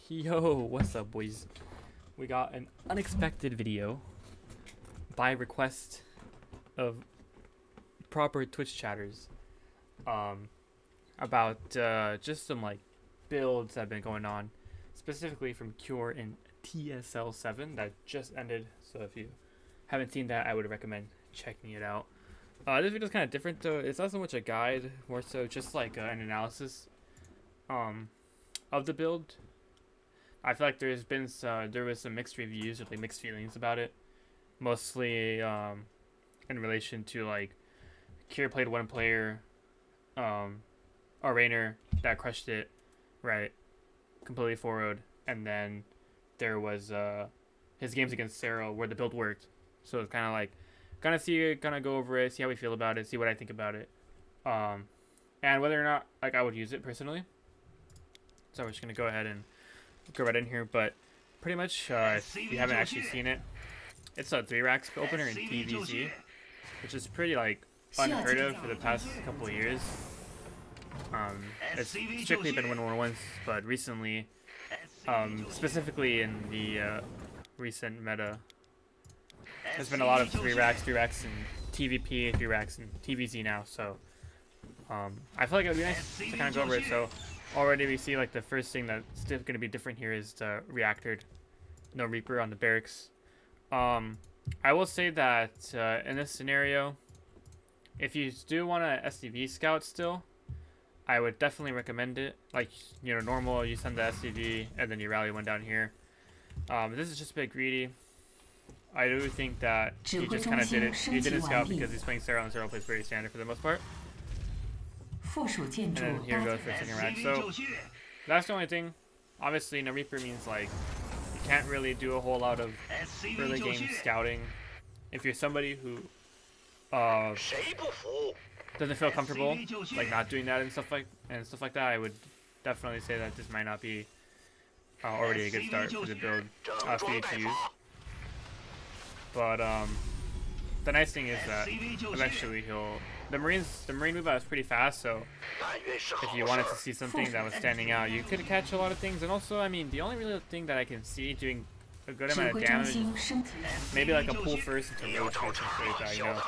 Yo, what's up, boys? We got an unexpected video by request of proper Twitch chatters about just some like builds that have been going on, specifically from Cure in TSL 7 that just ended. So if you haven't seen that, I would recommend checking it out. This video is kind of different though. It's not so much a guide, more so just like an analysis of the build. I feel like there was some mixed reviews or like mixed feelings about it, mostly in relation to like Cure played one player, Rainer that crushed it, right, completely forward, and then there was his games against Sarah where the build worked. So it's kind of like gonna go over it, see how we feel about it, see what I think about it, and whether or not like I would use it personally. So we're just gonna go ahead and go right in here, but pretty much if you haven't actually seen it, it's a 3 racks opener in TvZ, which is pretty like unheard of for the past couple of years. It's strictly been 1-1-1s, but recently, specifically in the recent meta, there's been a lot of 3 racks in TVP, 3 racks in TvZ now. So I feel like it would be nice to kind of go over it. So already we see like the first thing that's still going to be different here is the reactored, no Reaper on the Barracks. I will say that in this scenario, if you do want a SCV scout still, I would definitely recommend it. Like, you know, normal, you send the SCV and then you rally one down here. This is just a bit greedy. I do think that he just kind of did it. He did a scout because he's playing Sarah, and Sarah plays very standard for the most part. And then here goes for second rack. So that's the only thing. Obviously, no Reaper means like you can't really do a whole lot of early game scouting. If you're somebody who doesn't feel comfortable like not doing that and stuff like that, I would definitely say that this might not be already a good start for the build for you to use. But the nice thing is that eventually the marine move out is pretty fast, so if you wanted to see something that was standing out, you could catch a lot of things. And also, I mean, the only real thing that I can see doing a good amount of damage is maybe like a pull first into roach or something like that, you know,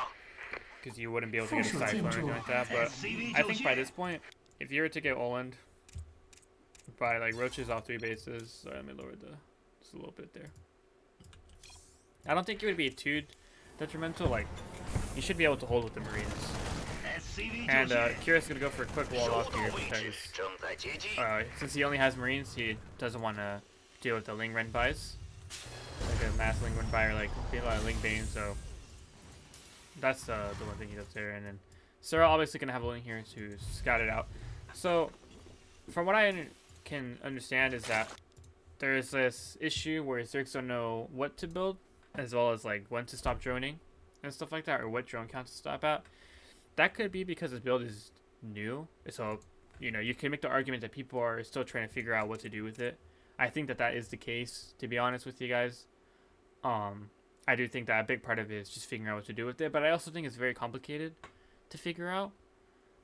because you wouldn't be able to get a cyclone or anything like that. But I think by this point, if you were to get Oland by like roaches off 3 bases, sorry, let me lower just a little bit there. I don't think it would be too detrimental. Like, you should be able to hold with the Marines. And Kira's gonna go for a quick wall off here because since he only has Marines, he doesn't want to deal with the Ling Ren buys, like a mass Ling Ren buy or like Ling Bane. So that's the one thing he does there. And then Sarah obviously gonna have a Ling here to scout it out. So from what I can understand is that there's this issue where Zergs don't know what to build, as well as like when to stop droning and stuff like that, or what drone count to stop at. That could be because this build is new, so you know you can make the argument that people are still trying to figure out what to do with it. I think that is the case, to be honest with you guys. I do think that a big part of it is just figuring out what to do with it, but I also think it's very complicated to figure out,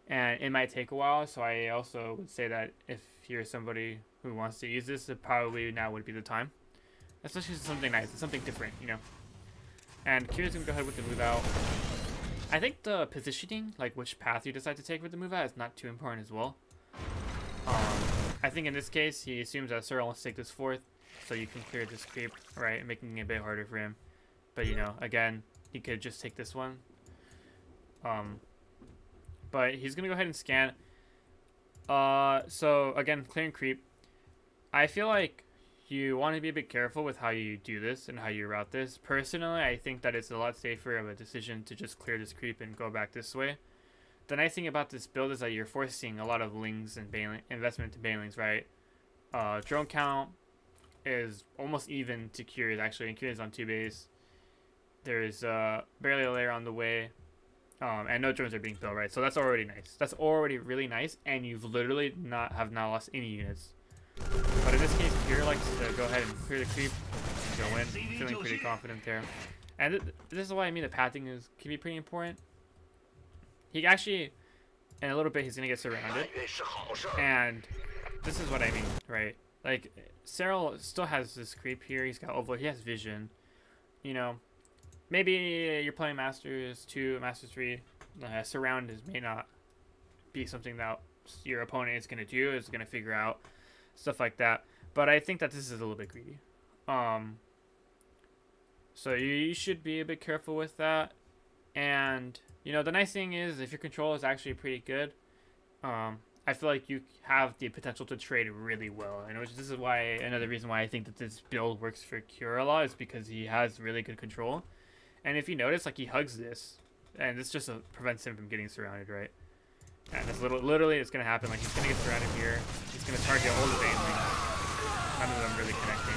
and it might take a while. So I also would say that if you're somebody who wants to use this, it probably now would be the time, especially something nice, something different, you know. And Kira's gonna go ahead with the move out. I think the positioning, like which path you decide to take with the move out, is not too important as well. I think in this case, he assumes that Cyril wants to take this 4th, so you can clear this creep, right, making it a bit harder for him. But you know, again, he could just take this one. But he's gonna go ahead and scan. So again, clearing creep. I feel like you want to be a bit careful with how you do this and how you route this. Personally, I think that it's a lot safer of a decision to just clear this creep and go back this way. The nice thing about this build is that you're forcing a lot of Lings and investment into Banelings, right? Drone count is almost even to Curious, actually, and Curious on 2 base. There's barely a layer on the way, and no drones are being built, right? So that's already nice. That's already really nice, and you've literally have not lost any units. But in this case, Kira likes to go ahead and clear the creep and go in, feeling pretty confident there. And this is why I mean the pathing can be pretty important. He actually, in a little bit, he's gonna get surrounded, and this is what I mean, right? Like, Cyril still has this creep here. He's got overload. He has vision. You know, maybe you're playing Masters 2, Masters 3. Surround may not be something that your opponent is going to do. Is going to figure out stuff like that. But I think that this is a little bit greedy. So you should be a bit careful with that. And, you know, the nice thing is if your control is actually pretty good, I feel like you have the potential to trade really well. And which this is why, another reason why I think that this build works for Cure a lot is because he has really good control. And if you notice, like, he hugs this, and this just prevents him from getting surrounded, right? And it's literally it's going to happen. Like, he's going to get surrounded here. He's going to target all the banelings. None of them really connecting.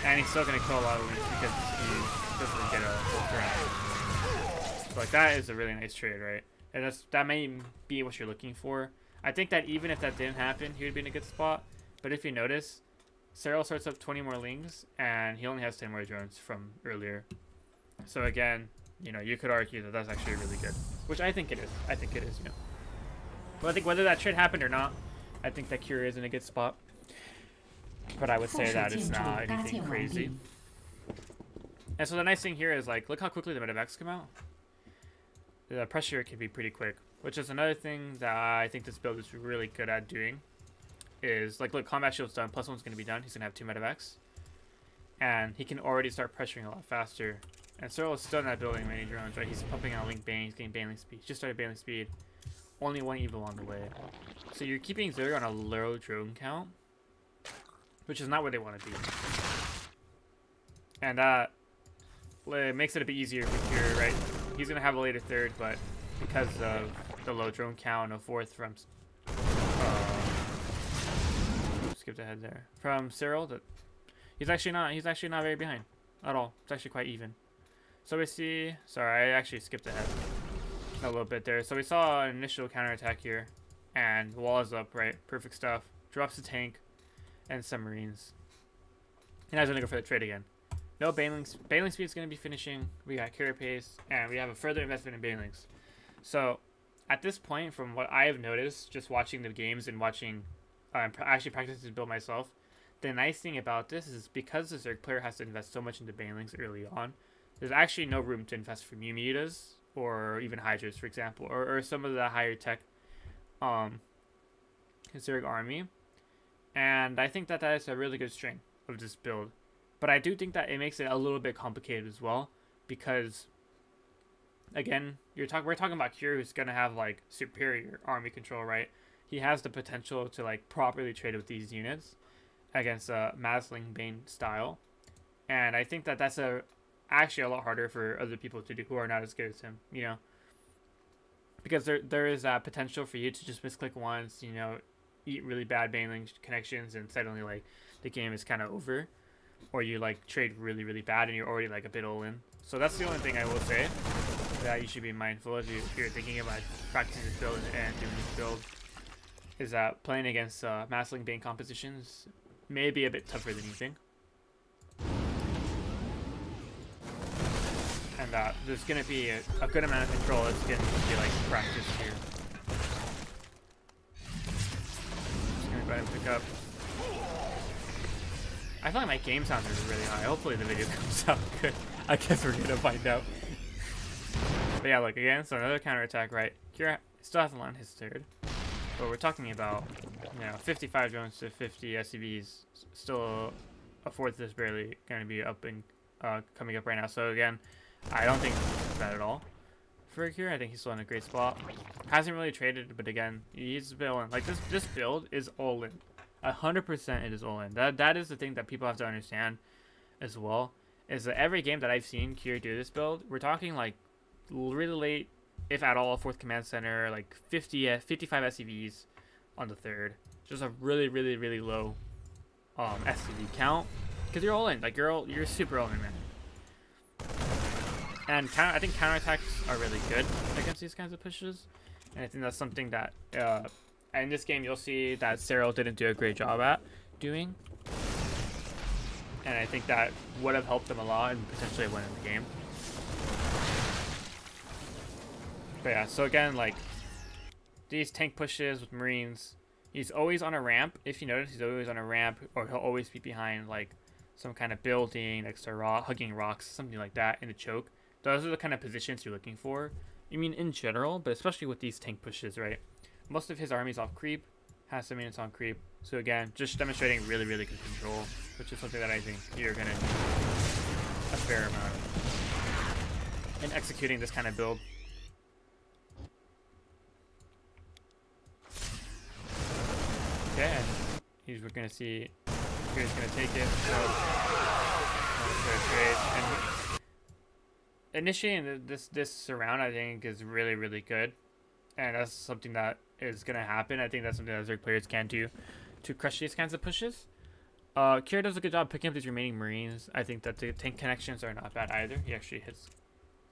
And he's still going to kill a lot of links because he doesn't get a full surround. So, like, that is a really nice trade, right? And that may be what you're looking for. I think that even if that didn't happen, he would be in a good spot. But if you notice, Cyril starts up 20 more lings, and he only has 10 more drones from earlier. So again, you know, you could argue that that's actually really good. Which I think it is. I think it is, you know. But I think whether that trade happened or not, I think that Cure is in a good spot. But I would say that it's not anything crazy. And so the nice thing here is, like, look how quickly the medevacs come out. The pressure can be pretty quick. Which is another thing that I think this build is really good at doing. Is, like, look, combat shield's done. +1's going to be done. He's going to have 2 medevacs. And he can already start pressuring a lot faster. And Cyril is still not building many drones, right? He's pumping out Link Bane. He's getting Baneling speed. He just started Baneling speed. Only 1 evil on the way. So you're keeping Zerg on a low drone count. Which is not where they want to be. And that makes it a bit easier for Cure, right? He's going to have a later third, but because of the low drone count, a fourth from skipped ahead there from Cyril, that he's actually not very behind at all. It's actually quite even. So we see, sorry, I actually skipped ahead a little bit there. So we saw an initial counterattack here, and the wall is up, right? Perfect stuff. Drops the tank and some Marines. And I was gonna go for the trade again. No Banelings. Baneling speed is gonna be finishing. We got carry pace, and we have a further investment in Banelings. So at this point, from what I have noticed, just watching the games and watching, actually practicing to build myself, the nice thing about this is because the Zerg player has to invest so much into Banelings early on, there's actually no room to invest for Mutas or even Hydras, for example, or some of the higher tech Zerg army. And I think that that is a really good strength of this build. But I do think that it makes it a little bit complicated as well, because again, we're talking about Cure, who's gonna have like superior army control, right? He has the potential to like properly trade with these units against a Masling Bane style, and I think that that's actually a lot harder for other people to do who are not as good as him, you know, because there is that potential for you to just misclick once, you know, eat really bad Baneling connections, and suddenly like the game is kind of over, or you like trade really bad and you're already like a bit all in. So that's the only thing I will say that you should be mindful of if you're thinking about practicing this build and doing this build, is that playing against Masling Bane compositions may be a bit tougher than you think. And there's going to be a good amount of control that's going to be like practiced here. Just going to go ahead and pick up. I feel like my game sounds are really high. Hopefully the video comes out good. I guess we're going to find out. But yeah, look, again, so another counterattack, right? Cure still hasn't landed his third. But we're talking about, you know, 55 drones to 50 SCVs. Still a fourth is barely going to be up and coming up right now. So again, I don't think it's bad at all for Cure. I think he's still in a great spot. Hasn't really traded, but again, he's all in. Like this build is all in. 100% it is all in. That is the thing that people have to understand as well. Is that every game that I've seen Cure do this build, we're talking like really late, if at all, fourth command center, like 55 SCVs on the third. Just a really low SCV count, because you're all in. Like you're super all in, man. And I think counterattacks are really good against these kinds of pushes, and I think that's something that in this game you'll see that Cyril didn't do a great job at doing, and I think that would have helped them a lot and potentially winning the game. But yeah, so again, like these tank pushes with Marines, He's always on a ramp. If you notice, he's always on a ramp, or he'll always be behind like some kind of building next to hugging rocks, something like that in the choke. Those are the kind of positions you're looking for. I mean, in general, but especially with these tank pushes, right? Most of his army's off creep, has some units on creep. So again, just demonstrating really, really good control, which is something that I think you're gonna need a fair amount of in executing this kind of build. Okay, and we're gonna see here's gonna take it. And initiating this round, I think, is really, really good, and that's something that is gonna happen. I think that's something that Zerg players can do to crush these kinds of pushes. Kira does a good job picking up these remaining Marines. I think that the tank connections are not bad either. He actually hits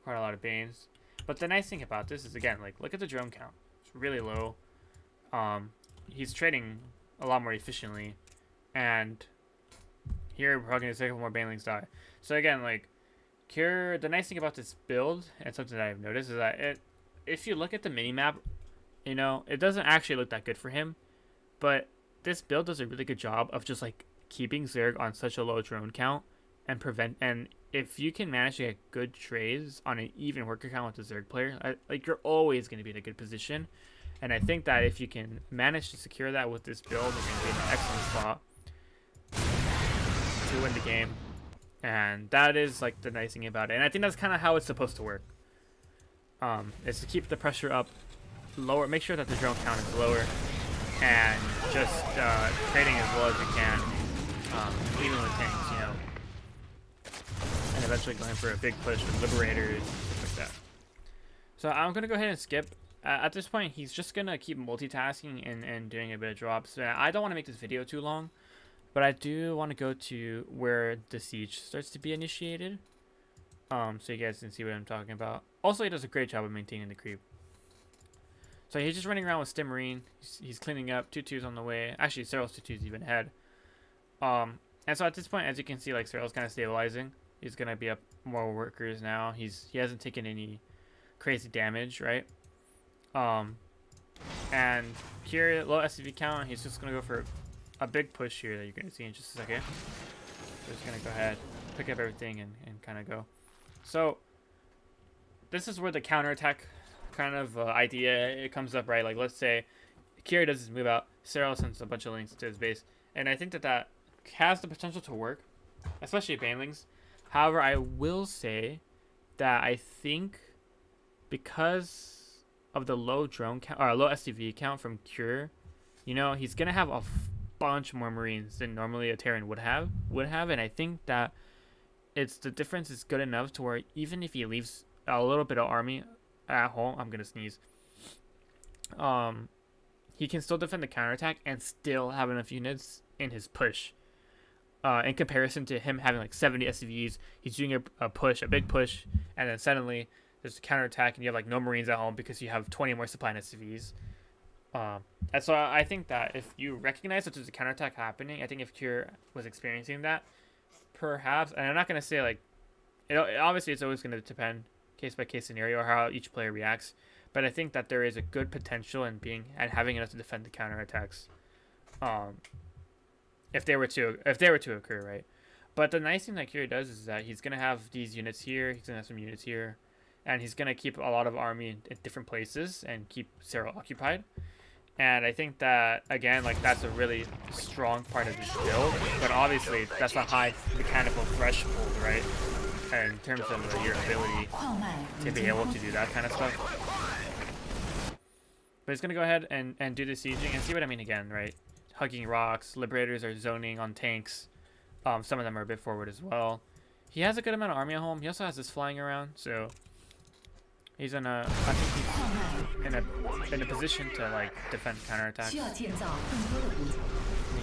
quite a lot of Banes. But the nice thing about this is, again, like, look at the drone count. It's really low. He's trading a lot more efficiently, and here we're probably gonna see a couple more Banelings die. So again, like, Kira, the nice thing about this build, and something that I've noticed, is that if you look at the minimap, you know, it doesn't actually look that good for him, but this build does a really good job of just like keeping Zerg on such a low drone count and if you can manage to get good trades on an even worker count with the Zerg player, like, you're always going to be in a good position. And I think that if you can manage to secure that with this build, you're going to be in an excellent spot to win the game. And that is like the nice thing about it. And I think that's kind of how it's supposed to work. Is to keep the pressure up, lower, make sure that the drone count is lower, and just trading as well as you can, even with tanks, you know, and eventually going for a big push with liberators, stuff like that. So I'm gonna go ahead and skip. At this point, he's just gonna keep multitasking and doing a bit of drops. I don't want to make this video too long, but I do want to go to where the siege starts to be initiated, so you guys can see what I'm talking about. Also, he does a great job of maintaining the creep. So he's just running around with Stim Marine. He's cleaning up. 2-2's on the way. Actually, Cyril's 2-2's even ahead. And so at this point, as you can see, like, Cyril's kind of stabilizing. He's gonna be up more workers now. He hasn't taken any crazy damage, right? And here, low SCV count. He's just gonna go for a big push here that you're gonna see in just a second. So he's gonna go ahead, pick up everything, and kind of go. So this is where the counterattack kind of idea it comes up, right? Like, let's say Kira does his move out, Cyril sends a bunch of links to his base, and I think that has the potential to work, especially Banelings. However, I will say that I think because of the low drone count or low SCV count from Cure, you know, he's gonna have a bunch more Marines than normally a Terran would have, and I think that the difference is good enough to where even if he leaves a little bit of army at home, I'm gonna sneeze, he can still defend the counterattack and still have enough units in his push. In comparison to him having like 70 SCVs, he's doing a push, a big push, and then suddenly there's a counterattack and you have like no Marines at home because you have 20 more supply in SCVs. And so I think that if you recognize that there's a counterattack happening, I think if Cure was experiencing that, perhaps, and I'm not gonna say like, obviously it's always gonna depend case by case scenario or how each player reacts, but I think that there is a good potential in having enough to defend the counterattacks, if they were to occur, right? But the nice thing that Kira does is that he's gonna have these units here, he's gonna have some units here, and he's gonna keep a lot of army in different places and keep Cyril occupied. And I think that, again, like, that's a really strong part of this build, but obviously that's a high mechanical threshold, right? And in terms of your ability to be able to do that kind of stuff. But he's gonna go ahead and do the sieging and see what I mean again, right? Hugging rocks, liberators are zoning on tanks. Some of them are a bit forward as well. He has a good amount of army at home. He also has this flying around, so he's I think he's in a position to like defend counterattacks.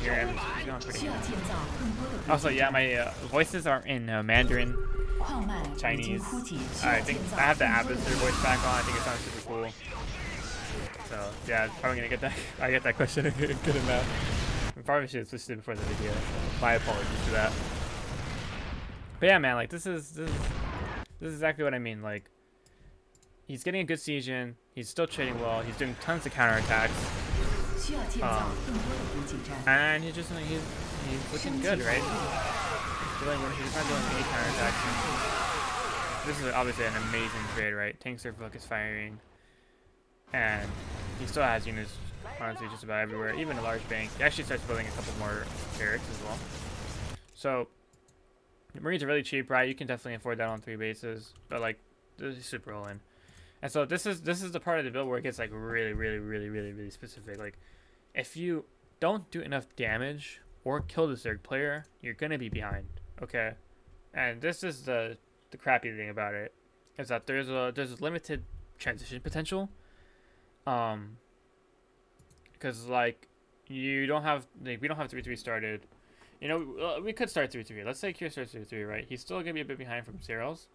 Hear him. He's going pretty good. Also, yeah, my voices are in Mandarin, Chinese. I think I have the Abbaster voice back on. I think it sounds super cool. So yeah, probably gonna get that. I get that question a good amount. I probably should have switched it before the video. So my apologies for that. But yeah, man, like this is exactly what I mean. Like, he's getting a good siege in. He's still trading well. He's doing tons of counterattacks. And he's looking good, right? He's not doing any counterattacks. This is obviously an amazing trade, right? Tanks are focus firing, and he still has units honestly just about everywhere, even a large bank. He actually starts building a couple more barracks as well. So the Marines are really cheap, right? You can definitely afford that on 3 bases, but like this is super all in. And so this is the part of the build where it gets like really specific. Like if you don't do enough damage or kill the Zerg player, you're gonna be behind. Okay, and this is the crappy thing about it, is that there's a limited transition potential. Because like we don't have 3-3 started. You know, we could start 3-3. Let's say Kier starts 3-3, right? He's still gonna be a bit behind from Cyril's.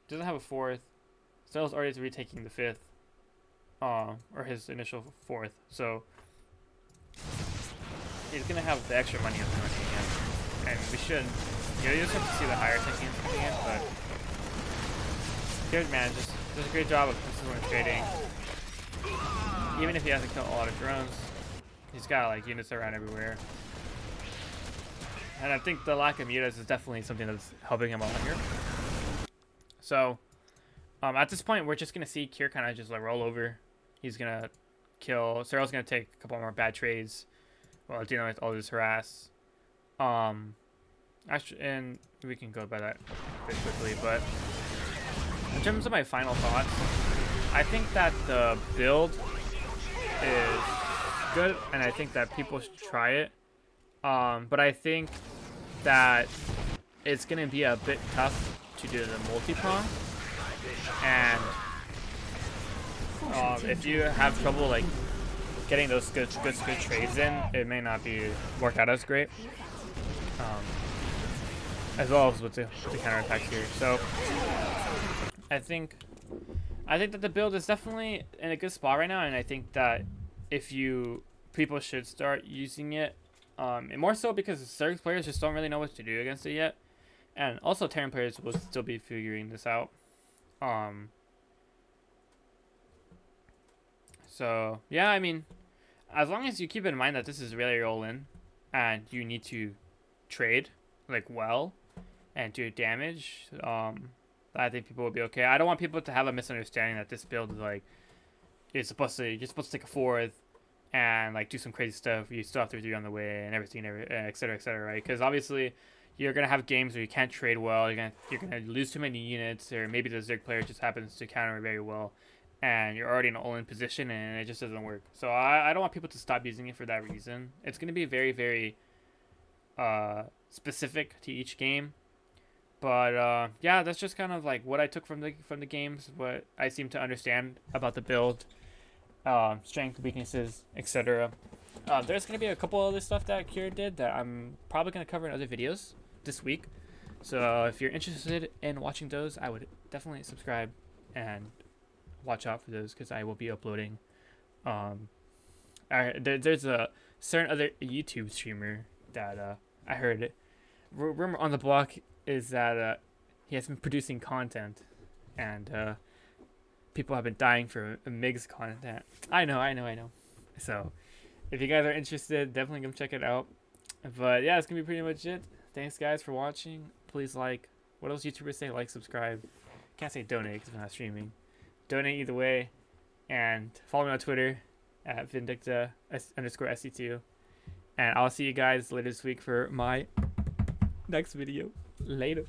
Doesn't have a 4th. Cyril's already retaking the 5th, or his initial 4th. So he's gonna have the extra money of the money again, and we should. You know, you just have to see the higher techniques coming in, but Kier's man just does a great job of consistent trading. Even if he hasn't killed a lot of drones, he's got like units around everywhere. And I think the lack of mutas is definitely something that's helping him a lot here. So at this point, we're just gonna see Kier kind of just like roll over. He's gonna kill. Cyril's gonna take a couple more bad trades while dealing with all this harass. Actually, and we can go by that a bit quickly. But in terms of my final thoughts, I think that the build is good, and I think that people should try it. But I think that it's gonna be a bit tough to do the multi-prong, and if you have trouble like getting those good trades in, it may not work out as great. As well as with the counterattacks here. So I think that the build is definitely in a good spot right now, and I think that people should start using it, and more so because Zerg players just don't really know what to do against it yet, and also Terran players will still be figuring this out. So yeah, I mean, as long as you keep in mind that this is really all in, and you need to trade like well and do damage, I think people will be okay. I don't want people to have a misunderstanding that this build is like you're supposed to take a 4th and like do some crazy stuff. You still have to do on the way and everything, etc., right? Because obviously you're gonna have games where you can't trade well. You're gonna lose too many units, or maybe the Zerg player just happens to counter very well, and you're already in an all-in position and it just doesn't work. So I don't want people to stop using it for that reason. It's gonna be very specific to each game. But yeah, that's just kind of like what I took from the games, what I seem to understand about the build, strength, weaknesses, etc. There's gonna be a couple other stuff that Kier did that I'm probably gonna cover in other videos this week. So if you're interested in watching those, I would definitely subscribe and watch out for those, because I will be uploading. There's a certain other YouTube streamer that I heard rumor on the block is that he has been producing content, and people have been dying for MIG's content. I know. So if you guys are interested, definitely come check it out. But yeah, it's gonna be pretty much it. Thanks guys for watching. Please like, what else YouTubers say? Like, subscribe. Can't say donate because we're not streaming. Donate either way, and follow me on Twitter at Vindicta_SC2. And I'll see you guys later this week for my next video. Later.